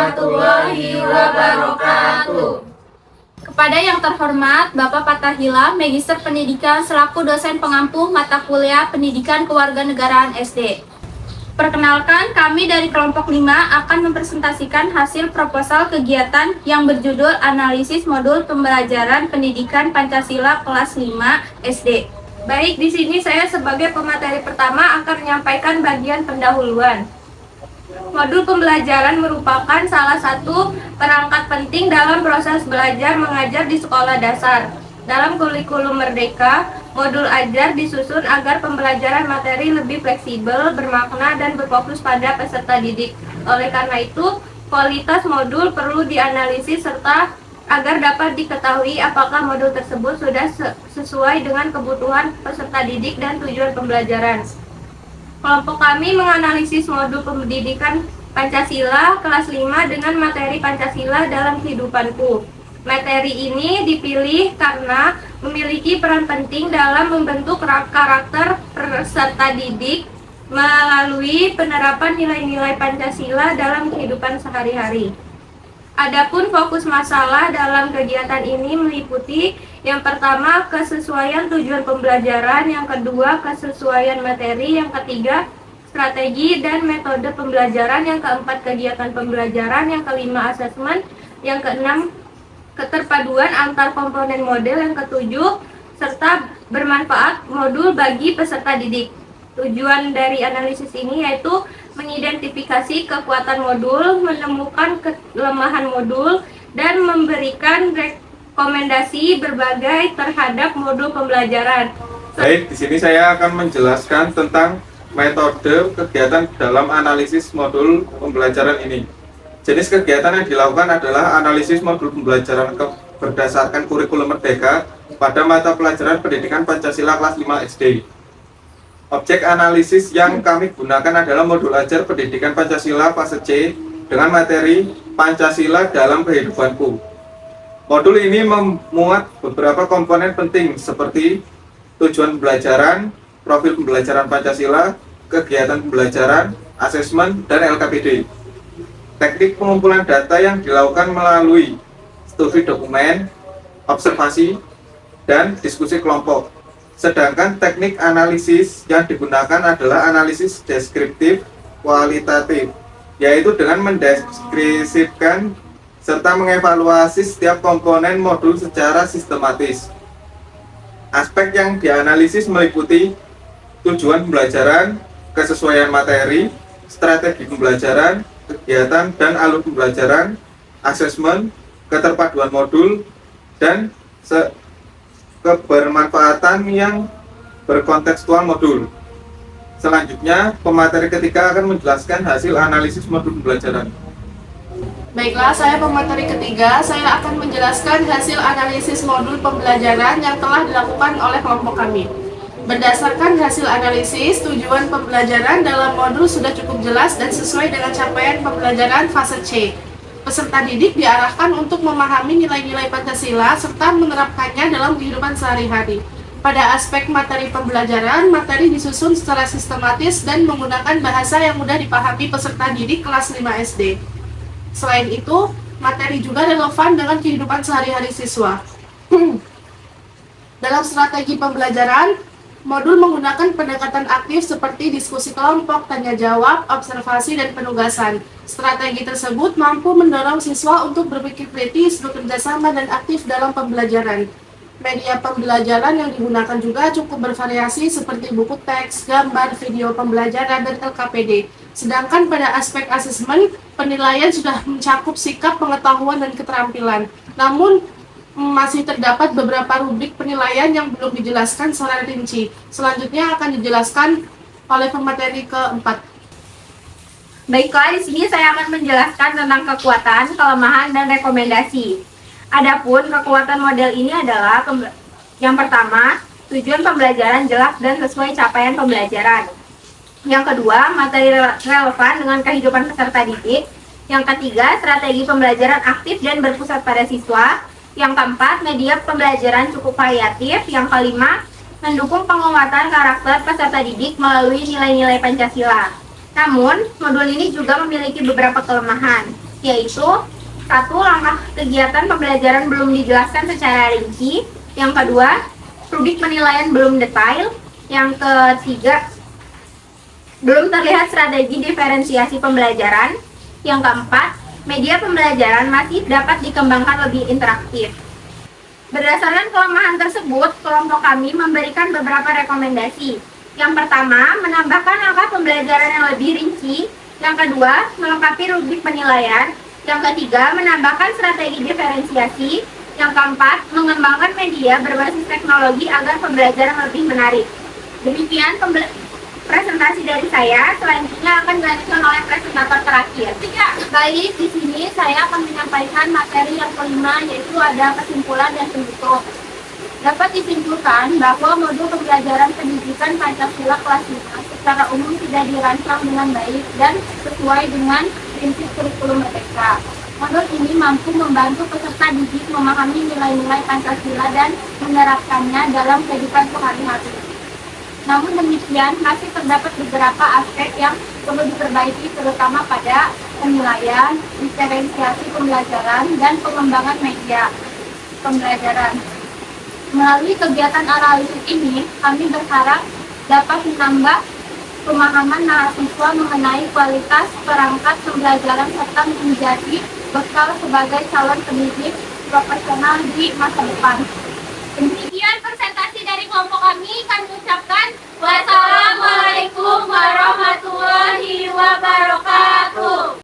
warahmatullahi wabarakatuh. Kepada yang terhormat Bapak Fatahillah, Magister Pendidikan selaku dosen pengampu mata kuliah Pendidikan Kewarganegaraan SD. Perkenalkan, kami dari kelompok 5 akan mempresentasikan hasil proposal kegiatan yang berjudul Analisis Modul Pembelajaran Pendidikan Pancasila kelas 5 SD. Baik, di sini saya sebagai pemateri pertama akan menyampaikan bagian pendahuluan. Modul pembelajaran merupakan salah satu perangkat penting dalam proses belajar mengajar di sekolah dasar. Dalam kurikulum Merdeka, modul ajar disusun agar pembelajaran materi lebih fleksibel, bermakna, dan berfokus pada peserta didik. Oleh karena itu, kualitas modul perlu dianalisis serta agar dapat diketahui apakah modul tersebut sudah sesuai dengan kebutuhan peserta didik dan tujuan pembelajaran. Kelompok kami menganalisis modul pendidikan Pancasila kelas 5 dengan materi Pancasila dalam kehidupanku. Materi ini dipilih karena memiliki peran penting dalam membentuk karakter peserta didik melalui penerapan nilai-nilai Pancasila dalam kehidupan sehari-hari. Adapun fokus masalah dalam kegiatan ini meliputi yang pertama kesesuaian tujuan pembelajaran, yang kedua kesesuaian materi, yang ketiga strategi dan metode pembelajaran, yang keempat kegiatan pembelajaran, yang kelima asesmen, yang keenam keterpaduan antar komponen model, yang ketujuh serta bermanfaat modul bagi peserta didik. Tujuan dari analisis ini yaitu mengidentifikasi kekuatan modul, menemukan kelemahan modul, dan memberikan rekomendasi berbagai terhadap modul pembelajaran. Baik, di sini saya akan menjelaskan tentang metode kegiatan dalam analisis modul pembelajaran ini. Jenis kegiatan yang dilakukan adalah analisis modul pembelajaran berdasarkan kurikulum Merdeka pada mata pelajaran Pendidikan Pancasila kelas 5 SD. Objek analisis yang kami gunakan adalah modul ajar Pendidikan Pancasila fase C dengan materi Pancasila dalam kehidupanku. Modul ini memuat beberapa komponen penting seperti tujuan pembelajaran, profil pembelajaran Pancasila, kegiatan pembelajaran, asesmen, dan LKPD. Teknik pengumpulan data yang dilakukan melalui studi dokumen, observasi, dan diskusi kelompok. Sedangkan teknik analisis yang digunakan adalah analisis deskriptif kualitatif, yaitu dengan mendeskripsikan serta mengevaluasi setiap komponen modul secara sistematis. Aspek yang dianalisis meliputi tujuan pembelajaran, kesesuaian materi, strategi pembelajaran, kegiatan dan alur pembelajaran, asesmen, keterpaduan modul, dan kebermanfaatan yang berkontekstual modul. Selanjutnya, pemateri ketiga akan menjelaskan hasil analisis modul pembelajaran. Baiklah, saya pemateri ketiga. Saya akan menjelaskan hasil analisis modul pembelajaran yang telah dilakukan oleh kelompok kami. Berdasarkan hasil analisis, tujuan pembelajaran dalam modul sudah cukup jelas dan sesuai dengan capaian pembelajaran fase C. Peserta didik diarahkan untuk memahami nilai-nilai Pancasila serta menerapkannya dalam kehidupan sehari-hari. Pada aspek materi pembelajaran, materi disusun secara sistematis dan menggunakan bahasa yang mudah dipahami peserta didik kelas 5 SD. Selain itu, materi juga relevan dengan kehidupan sehari-hari siswa. Dalam strategi pembelajaran, modul menggunakan pendekatan aktif seperti diskusi kelompok, tanya jawab, observasi, dan penugasan. Strategi tersebut mampu mendorong siswa untuk berpikir kritis, bekerja sama, dan aktif dalam pembelajaran. Media pembelajaran yang digunakan juga cukup bervariasi seperti buku teks, gambar, video pembelajaran, dan LKPD. Sedangkan pada aspek asesmen, penilaian sudah mencakup sikap, pengetahuan, dan keterampilan. Namun, masih terdapat beberapa rubrik penilaian yang belum dijelaskan secara rinci. Selanjutnya akan dijelaskan oleh pemateri keempat. Baiklah, di sini saya akan menjelaskan tentang kekuatan, kelemahan, dan rekomendasi. Adapun kekuatan model ini adalah yang pertama, tujuan pembelajaran jelas dan sesuai capaian pembelajaran. Yang kedua, materi relevan dengan kehidupan peserta didik. Yang ketiga, strategi pembelajaran aktif dan berpusat pada siswa. Yang keempat, media pembelajaran cukup variatif. Yang kelima, mendukung penguatan karakter peserta didik melalui nilai-nilai Pancasila. Namun, modul ini juga memiliki beberapa kelemahan. yaitu satu, langkah kegiatan pembelajaran belum dijelaskan secara rinci. Yang kedua, rubrik penilaian belum detail. Yang ketiga, belum terlihat strategi diferensiasi pembelajaran. Yang keempat, media pembelajaran masih dapat dikembangkan lebih interaktif. Berdasarkan kelemahan tersebut, kelompok kami memberikan beberapa rekomendasi. Yang pertama, menambahkan langkah pembelajaran yang lebih rinci. Yang kedua, melengkapi rubrik penilaian. Yang ketiga, menambahkan strategi diferensiasi. Yang keempat, mengembangkan media berbasis teknologi agar pembelajaran lebih menarik. Demikian presentasi dari saya. Selanjutnya akan dilanjutkan oleh presentator terakhir. Baik, di sini saya akan menyampaikan materi yang kelima, yaitu ada kesimpulan dan penutup. Dapat disimpulkan bahwa modul pembelajaran pendidikan Pancasila kelas 5 secara umum tidak dirancang dengan baik dan sesuai dengan prinsip kurikulum merdeka. Modul ini mampu membantu peserta didik memahami nilai-nilai Pancasila dan menerapkannya dalam kehidupan sehari-hari. Namun demikian, masih terdapat beberapa aspek yang perlu diperbaiki, terutama pada penilaian, diferensiasi pembelajaran, dan pengembangan media pembelajaran. Melalui kegiatan analisis ini, kami berharap dapat menambah pemahaman mahasiswa mengenai kualitas perangkat pembelajaran serta menjadi bekal sebagai calon pendidik profesional di masa depan. Demikian presentasi dari kelompok kami. Kami ucapkan wassalamualaikum warahmatullahi wabarakatuh.